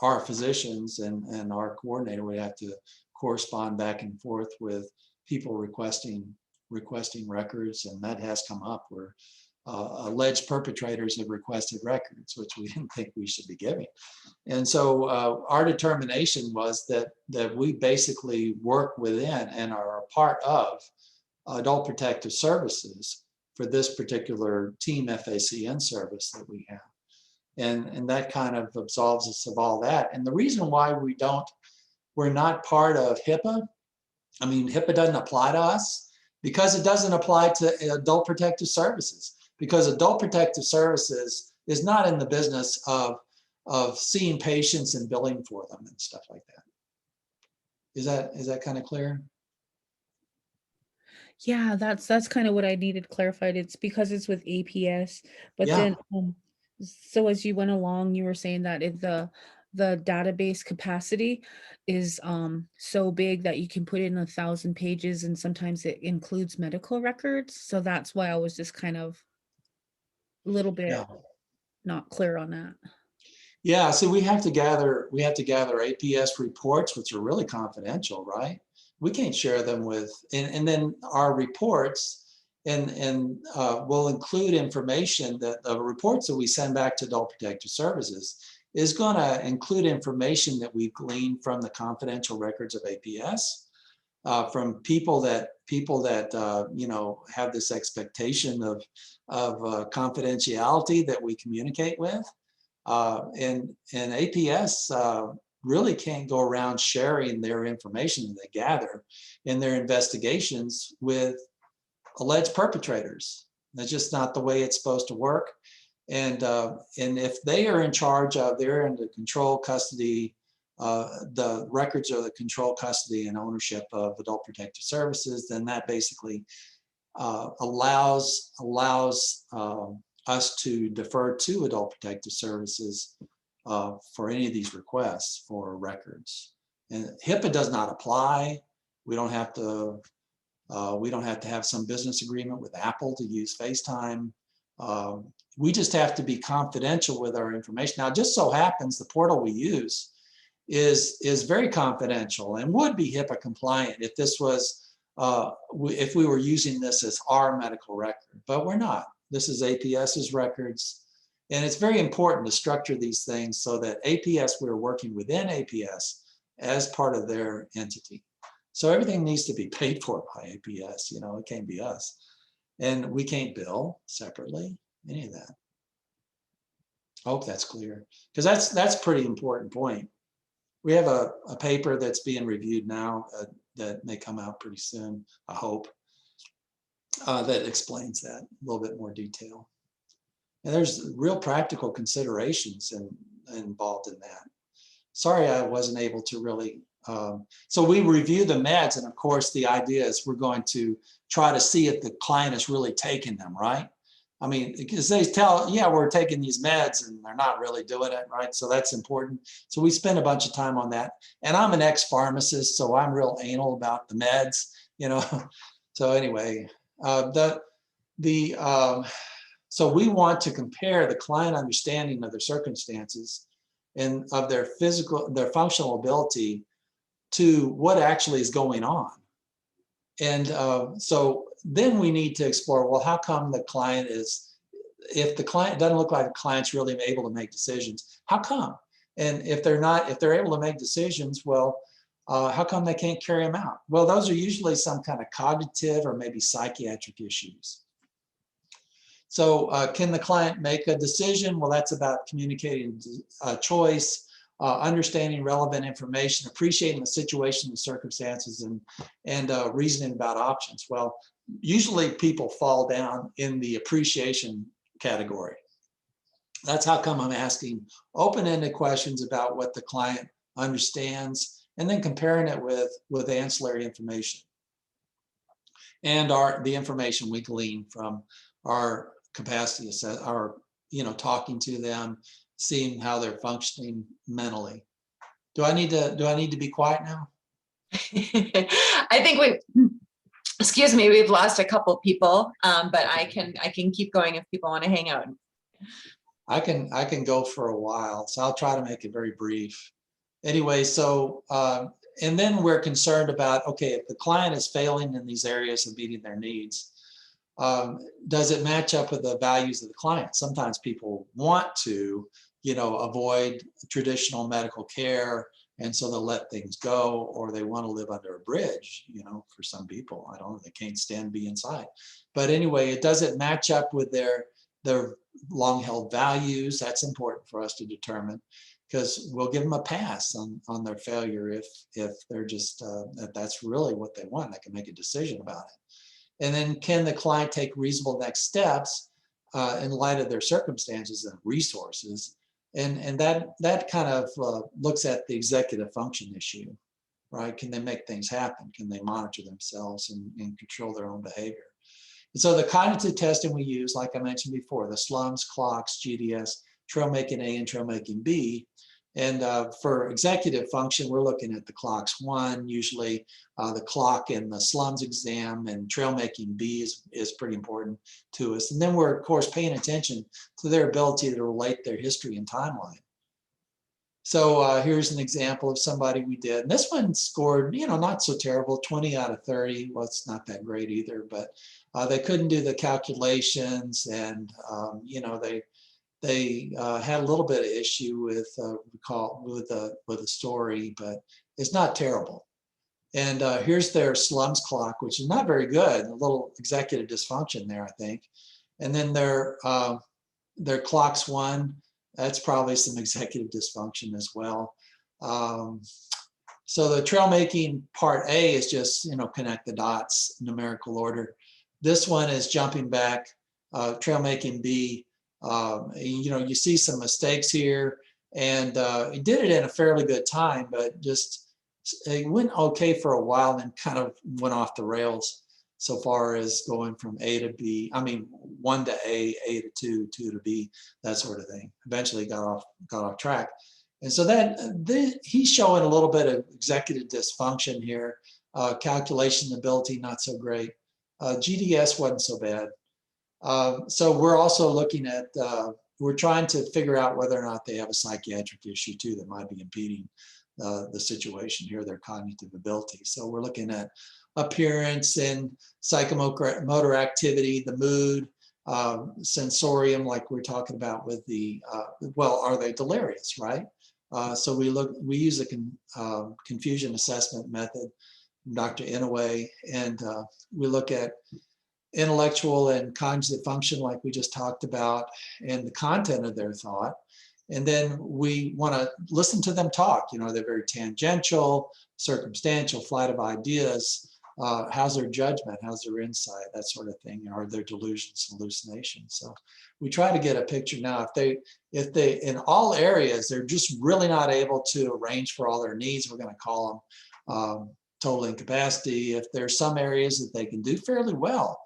our physicians and our coordinator would have to correspond back and forth with people requesting records, and that has come up where alleged perpetrators have requested records, which we didn't think we should be giving. And so our determination was that we basically work within and are a part of Adult Protective Services for this particular team FACN service that we have. And that kind of absolves us of all that. And the reason why we're not part of HIPAA, I mean, HIPAA doesn't apply to us because it doesn't apply to Adult Protective Services, because Adult Protective Services is not in the business of seeing patients and billing for them and stuff like that. Is that kind of clear? Yeah, that's kind of what I needed clarified. It's because it's with APS, but Yeah. then so as you went along, you were saying that the database capacity is so big that you can put in 1,000 pages, and sometimes it includes medical records. So that's why I was just kind of a little bit not clear on that. Yeah, so we have to gather APS reports, which are really confidential, right? We can't share them with, and then our reports, and will include information that the reports that we send back to Adult Protective Services is going to include information that we've gleaned from the confidential records of APS, from people that you know, have this expectation of confidentiality that we communicate with. And APS really can't go around sharing their information that they gather in their investigations with alleged perpetrators. That's just not the way it's supposed to work. And if they are in charge of, they're in the control, custody, the records are the control, custody, and ownership of Adult Protective Services, then that basically allows us to defer to Adult Protective Services for any of these requests for records. And HIPAA does not apply. We don't have to have some business agreement with Apple to use FaceTime. We just have to be confidential with our information. Now, it just so happens the portal we use is very confidential and would be HIPAA compliant if this was if we were using this as our medical record, but we're not. This is APS's records, and it's very important to structure these things so that APS, we're working within APS as part of their entity. So everything needs to be paid for by APS. You know, it can't be us, and we can't bill separately. Any of that. I hope that's clear, because that's a pretty important point. We have a paper that's being reviewed now that may come out pretty soon, I hope, that explains that a little bit more detail. And there's real practical considerations involved in that. Sorry, I wasn't able to really. So we review the meds, and of course, the idea is we're going to try to see if the client is really taking them, right? I mean, because they tell, yeah, we're taking these meds and they're not really doing it, right? So that's important. So we spend a bunch of time on that. And I'm an ex-pharmacist, so I'm real anal about the meds, you know. So anyway, so we want to compare the client understanding of their circumstances and of their functional ability to what actually is going on. And so then we need to explore, well, how come the client is, if the client doesn't look like the client's really able to make decisions, how come? And if they're able to make decisions, well, how come they can't carry them out? Well, those are usually some kind of cognitive or maybe psychiatric issues. So can the client make a decision? Well, that's about communicating a choice, understanding relevant information, appreciating the situation and circumstances, and reasoning about options. Well, usually people fall down in the appreciation category. That's how come I'm asking open-ended questions about what the client understands, and then comparing it with ancillary information and the information we glean from our capacity assess, our talking to them, seeing how they're functioning mentally. Do I need to be quiet now? I think excuse me, we've lost a couple people, but I can keep going if people want to hang out. I can go for a while, so I'll try to make it very brief. Anyway, so and then we're concerned about, okay, if the client is failing in these areas of meeting their needs, does it match up with the values of the client? Sometimes people want to, avoid traditional medical care, and so they'll let things go, or they want to live under a bridge, for some people. I don't know, they can't stand to be inside. But anyway, it doesn't match up with their long-held values. That's important for us to determine, because we'll give them a pass on their failure if they're just, if that's really what they want. They can make a decision about it. And then can the client take reasonable next steps in light of their circumstances and resources? And that kind of looks at the executive function issue, right? Can they make things happen? Can they monitor themselves and control their own behavior? And so the cognitive testing we use, like I mentioned before, the slums, clocks, GDS, trail making A and trail making B. And for executive function, we're looking at the clocks 1, usually the clock in the slums exam, and trail making B is pretty important to us. And then we're, of course, paying attention to their ability to relate their history and timeline. So here's an example of somebody we did. And this one scored, not so terrible, 20 out of 30. Well, it's not that great either, but they couldn't do the calculations, and, they had a little bit of issue with the story, but it's not terrible. And here's their slums clock, which is not very good. A little executive dysfunction there, I think. And then their clocks 1, that's probably some executive dysfunction as well. So the trail making part A is just connect the dots, numerical order. This one is jumping back, trail making B. You know, you see some mistakes here, and he did it in a fairly good time, but just it went okay for a while and kind of went off the rails so far as going from A to B. I mean, 1 to A to 2, 2 to B, that sort of thing. Eventually got off track. And so he's showing a little bit of executive dysfunction here. Calculation ability, not so great. GDS wasn't so bad. So we're also looking at, we're trying to figure out whether or not they have a psychiatric issue too that might be impeding the situation here, their cognitive ability. So we're looking at appearance and psychomotor activity, the mood, sensorium, like we're talking about with the, well, are they delirious, right? So we use a confusion assessment method, Dr. Inouye, and we look at intellectual and cognitive function like we just talked about, and the content of their thought. And then we want to listen to them talk. You know, they're very tangential, circumstantial, flight of ideas. How's their judgment? How's their insight? That sort of thing. Are their delusions, hallucinations? So we try to get a picture now. If they in all areas, they're just really not able to arrange for all their needs, we're going to call them total incapacity. If there's some areas that they can do fairly well,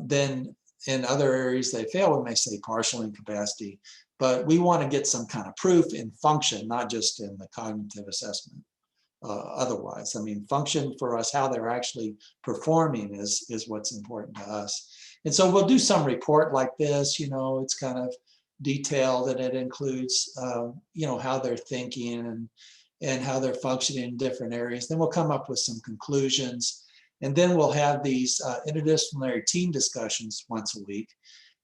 then in other areas they fail, we may say partial incapacity. But we want to get some kind of proof in function, not just in the cognitive assessment. Otherwise, I mean, function for us, how they're actually performing is what's important to us. And so we'll do some report like this, you know, it's kind of detailed, and it includes, you know, how they're thinking and how they're functioning in different areas. Then we'll come up with some conclusions, and then we'll have these interdisciplinary team discussions once a week.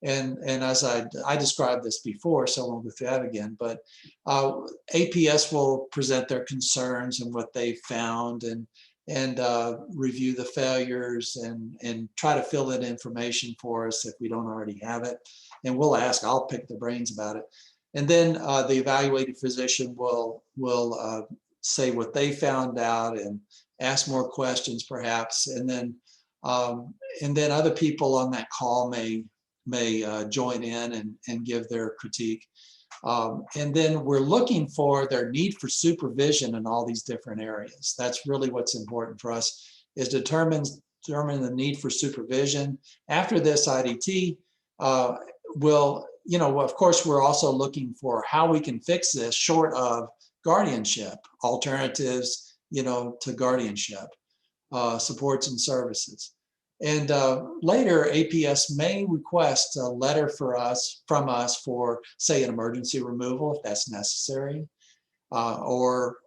And as I described this before, so I won't go through that again, but APS will present their concerns and what they found, and review the failures and try to fill in information for us if we don't already have it. And we'll ask, I'll pick the brains about it. And then the evaluating physician will say what they found out and ask more questions perhaps. And then other people on that call may join in and give their critique. And then we're looking for their need for supervision in all these different areas. That's really what's important for us, is determine the need for supervision. After this IDT, you know, of course, we're also looking for how we can fix this short of guardianship, alternatives, you know, to guardianship, supports and services. And later, APS may request a letter from us for, say, an emergency removal if that's necessary, or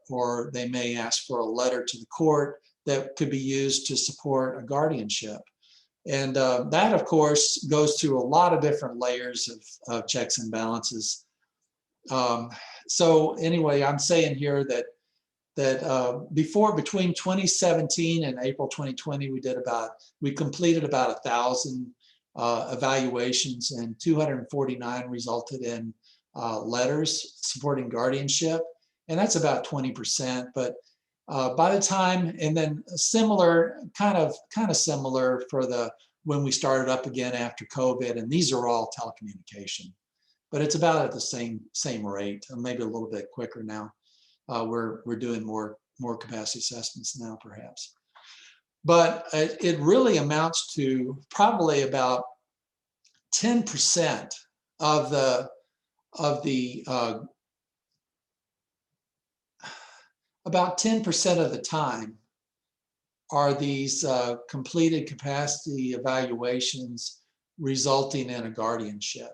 they may ask for a letter to the court that could be used to support a guardianship. And that, of course, goes through a lot of different layers of checks and balances. So anyway, I'm saying here that between 2017 and April 2020, we completed about 1,000 evaluations, and 249 resulted in letters supporting guardianship, and that's about 20%. But by the time, and then similar, kind of similar for when we started up again after COVID, and these are all telecommunication, but it's about at the same rate, maybe a little bit quicker now. We're doing more capacity assessments now, perhaps. But it really amounts to probably about 10% of the about 10% of the time are these completed capacity evaluations resulting in a guardianship.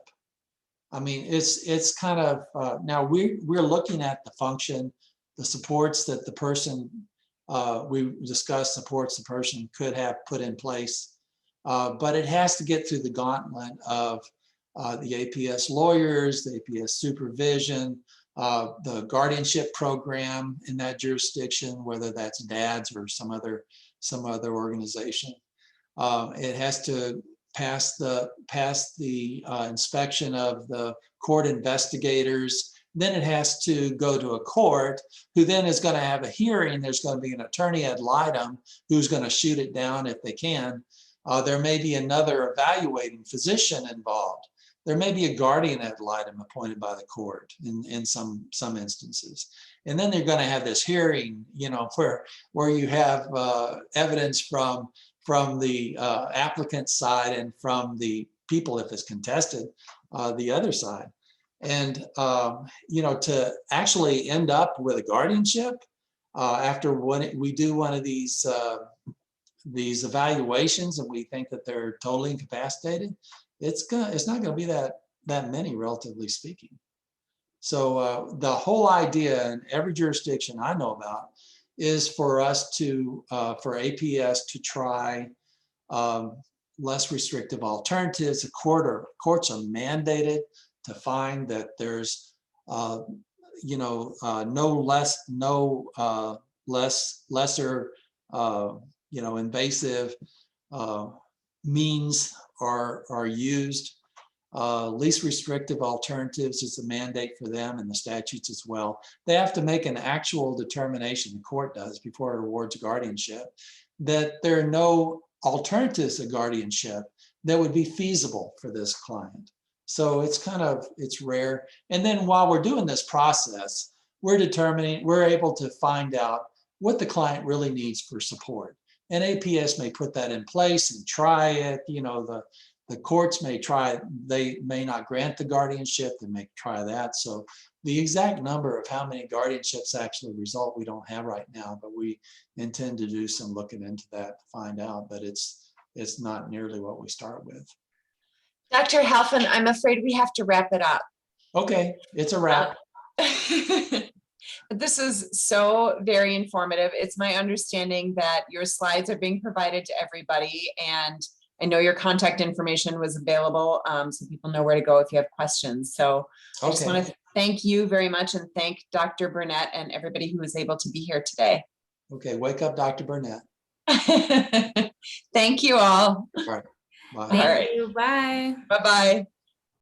I mean, it's kind of, now we're looking at the function, the supports that the person, we discussed supports the person could have put in place, but it has to get through the gauntlet of the APS lawyers, the APS supervision, the guardianship program in that jurisdiction, whether that's DADS or some other organization. It has to pass the inspection of the court investigators. Then it has to go to a court, who then is going to have a hearing. There's going to be an attorney ad litem who's going to shoot it down if they can. There may be another evaluating physician involved. There may be a guardian ad litem appointed by the court in some instances. And then they're going to have this hearing, you know, where you have evidence from the applicant side and from the people, if it's contested, the other side. And, you know, to actually end up with a guardianship after we do one of these evaluations and we think that they're totally incapacitated, it's not going to be that many, relatively speaking. So the whole idea in every jurisdiction I know about is for us to, for APS to try less restrictive alternatives. The courts are mandated to find that there's, you know, lesser, you know, invasive means are used. Least restrictive alternatives is the mandate for them and the statutes as well. They have to make an actual determination, the court does, before it awards guardianship, that there are no alternatives to guardianship that would be feasible for this client. So it's rare. And then while we're doing this process, we're able to find out what the client really needs for support. And APS may put that in place and try it. You know, the courts may try, they may not grant the guardianship, they may try that. So the exact number of how many guardianships actually result, we don't have right now, but we intend to do some looking into that to find out, but it's not nearly what we start with. Dr. Halphen, I'm afraid we have to wrap it up. Okay, it's a wrap. This is so very informative. It's my understanding that your slides are being provided to everybody, and I know your contact information was available, so people know where to go if you have questions. So I just want to thank you very much and thank Dr. Burnett and everybody who was able to be here today. Okay, wake up, Dr. Burnett. Thank you all. All right, bye. Thank you. Bye. Bye-bye.